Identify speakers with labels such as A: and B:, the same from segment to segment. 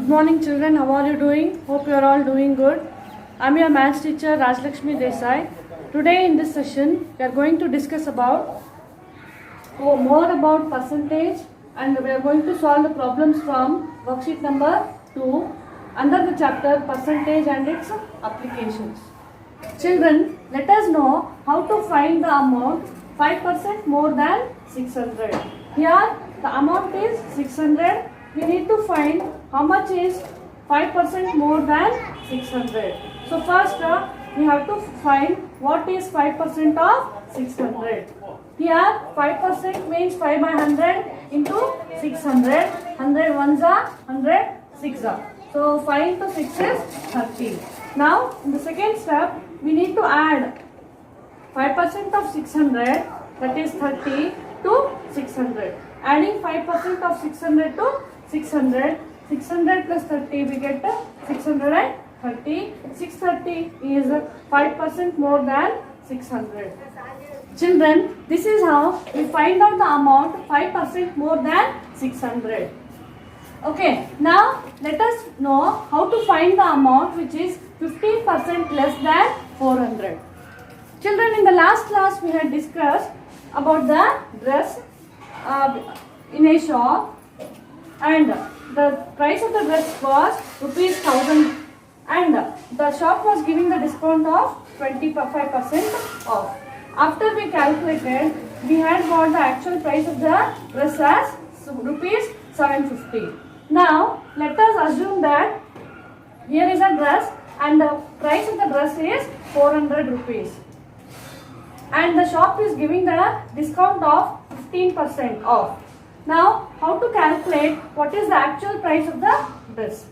A: Good morning children, how are you doing? Hope you are all doing good. I am your maths teacher Rajlakshmi Desai. Today in this session we are going to discuss about more about percentage, and we are going to solve the problems from worksheet number 2 under the chapter percentage and its applications. Children, let us know how to find the amount 5% more than 600. Here the amount is 600. We need to find how much is 5% more than 600. So first we have to find what is 5% of 600. Here 5% means 5 by 100 into 600. 100 ones are 100 6 are. So 5 into 6 is 30. Now in the second step we need to add 5% of 600, that is 30, to 600. Adding 5% of 600 to 600, 600 plus 30 we get 630. 630 is 5% more than 600. Children, this is how we find out the amount 5% more than 600. Okay, now let us know how to find the amount which is 15% less than 400. Children, in the last class we had discussed about the dress in a shop, and the price of the dress was ₹1000, and the shop was giving the discount of 25% off. After we calculated, we had got the actual price of the dress as ₹750. Now let us assume that here is a dress and the price of the dress is 400 rupees, and the shop is giving the discount of 15% off. Now how to calculate what is the actual price of the dress?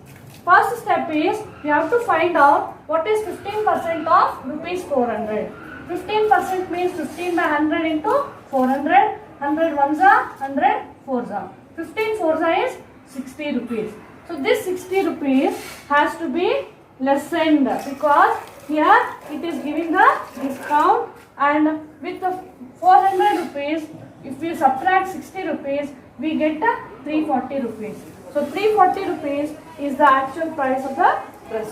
A: First step is we have to find out what is 15% of ₹400. 15% means 15 by 100 into 400. 100 ones are 100 fours are. 15 fours are is 60 rupees. So this 60 rupees has to be lessened because here it is giving the discount, and with the 400 rupees, if we subtract 60 rupees, we get 340 rupees. So 340 rupees is the actual price of the dress.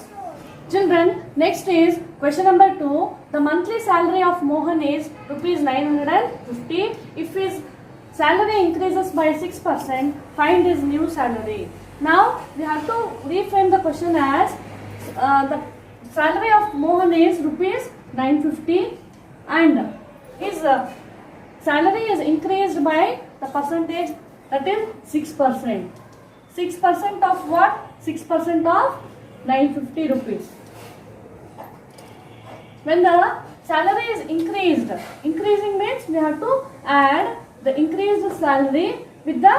A: Children, next is question number 2. The monthly salary of Mohan is ₹950. If his salary increases by 6%, find his new salary. Now we have to reframe the question as the salary of Mohan is ₹950, and his salary is increased by the percentage, that is 6%. 6% of what? 6% of 950 rupees. When the salary is increased, increasing means we have to add the increased salary with the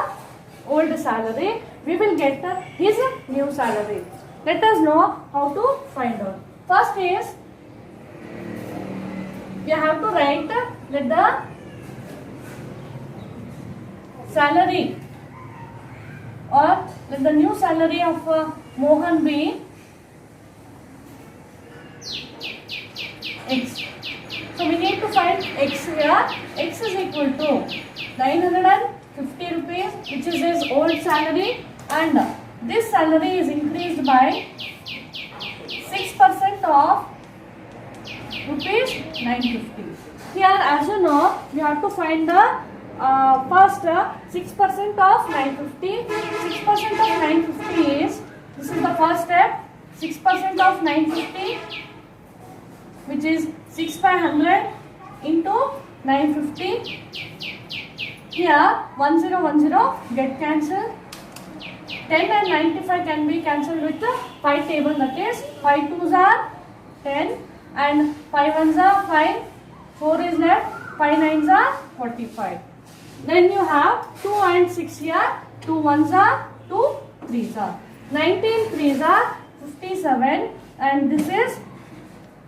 A: old salary. We will get his new salary. Let us know how to find out. First is we have to write, let the salary or let the new salary of Mohan be X. So we need to find X here. X is equal to 950 rupees, which is his old salary, and this salary is increased by 6% of ₹950. Here, as you know, we have to find the first 6% of 950. 6% of 950 is, this is the first step, 6% of 950, which is 6 by 100 into 950. Here 1010 get cancelled. 10 and 95 can be cancelled with the 5 table, that is 5 2s are 10 and 5 1s are 5, 4 is left, 5 9s are 45. Then you have 2 and 6 here, 2 1s are 2 3s are. 19 3s are 57, and this is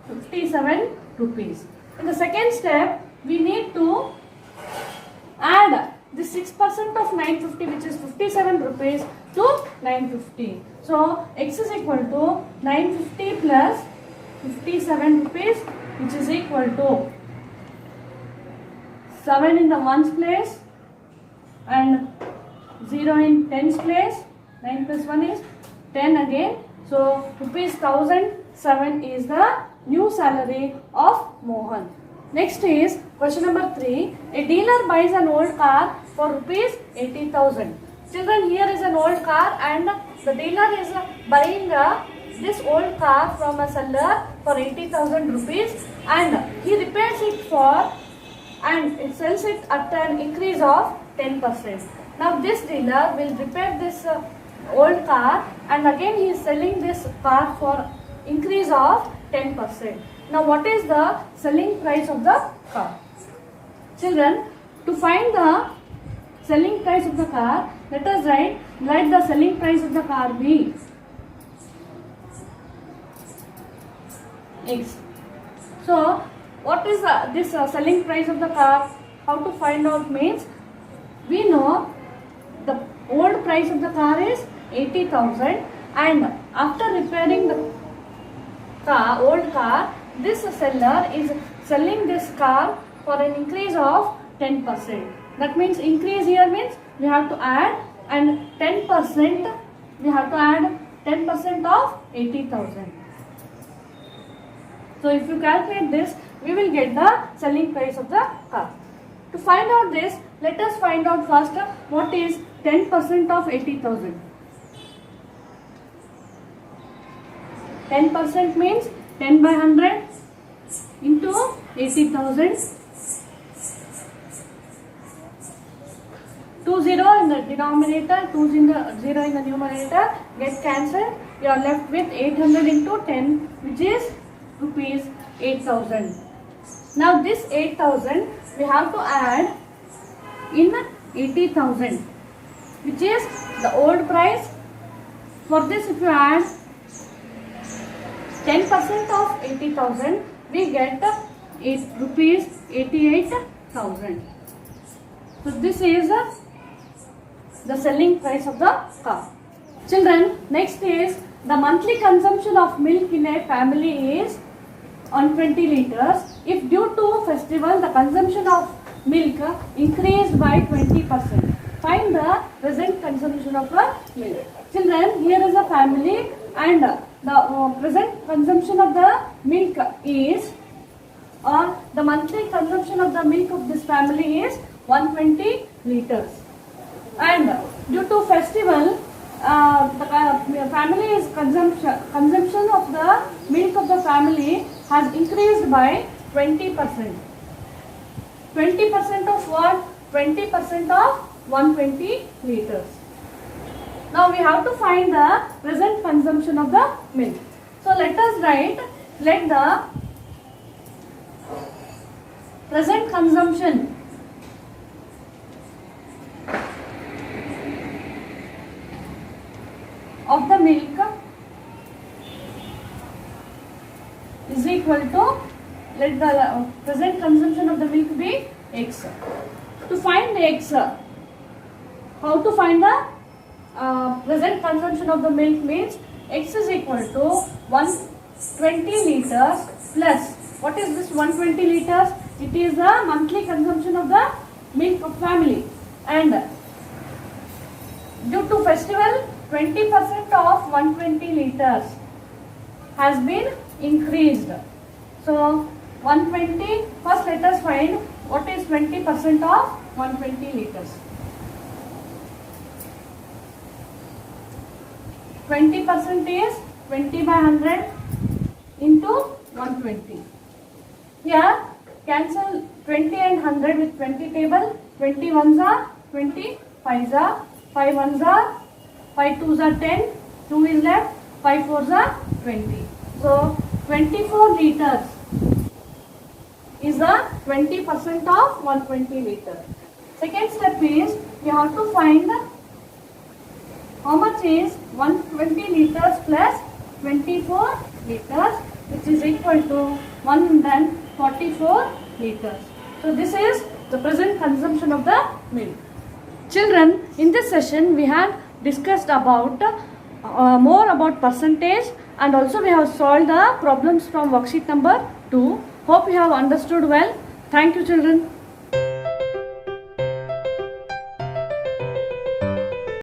A: 57 rupees. In the second step, we need to add the 6% of 950, which is 57 rupees, to 950. So X is equal to 950 plus 57 rupees, which is equal to 7 in the ones place and 0 in tens place. 9 plus 1 is 10 again. So rupees 1007 is the new salary of Mohan. Next is question number 3. A dealer buys an old car for rupees 80,000. Children, here is an old car and the dealer is buying this old car from a seller for 80,000 rupees, and he repairs it for and it sells it at an increase of 10%. Now this dealer will repair this old car and again he is selling this car for increase of 10%. Now what is the selling price of the car? Children, to find the selling price of the car, let us let the selling price of the car be X. So what is this selling price of the car? How to find out means, we know the old price of the car is 80,000 and after repairing the old car, this seller is selling this car for an increase of 10%. That means increase here means we have to add, and 10% we have to add 10% of 80,000. So if you calculate this, we will get the selling price of the car. To find out this, let us find out first what is 10% of 80,000. 10% means 10 by 100 into 80,000. 2 0 in the denominator, 2 0 in the numerator, get cancelled. You are left with 800 into 10, which is rupees 8,000. Now this 8,000 we have to add in 80,000, which is the old price. For this, if you add 10% of 80,000, we get rupees 88,000. So this is the selling price of the car. Children, next is the monthly consumption of milk in a family is 120 liters. If due to festival the consumption of milk increased by 20%, find the present consumption of the milk. Children, here is a family and the present consumption of the milk is, or the monthly consumption of the milk of this family is 120 liters. And due to festival, the family's consumption of the milk of the family has increased by 20%. 20% of what? 20% of 120 liters. Now we have to find the present consumption of the milk. So let us let the present consumption of the milk is equal to, let the present consumption of the milk be X. To find X, how to find the present consumption of the milk means X is equal to 120 liters plus, what is this 120 liters? It is the monthly consumption of the milk of family, and due to festival 20% of 120 liters has been increased. So 120, first let us find what is 20% of 120 liters. 20% is 20 by 100 into 120. Here cancel 20 and 100 with 20 table. 20 ones are 20, 5s are 5 ones are 5 2s are 10, 2 is left, 5 4s are 20. So 24 liters is the 20% of 120 liters. Second step is you have to find how much is 120 liters plus 24 liters, which is equal to 144 liters. So this is the present consumption of the milk. Children, in this session we have discussed about more about percentage, and also we have solved the problems from worksheet number 2. Hope you have understood well. Thank you, children.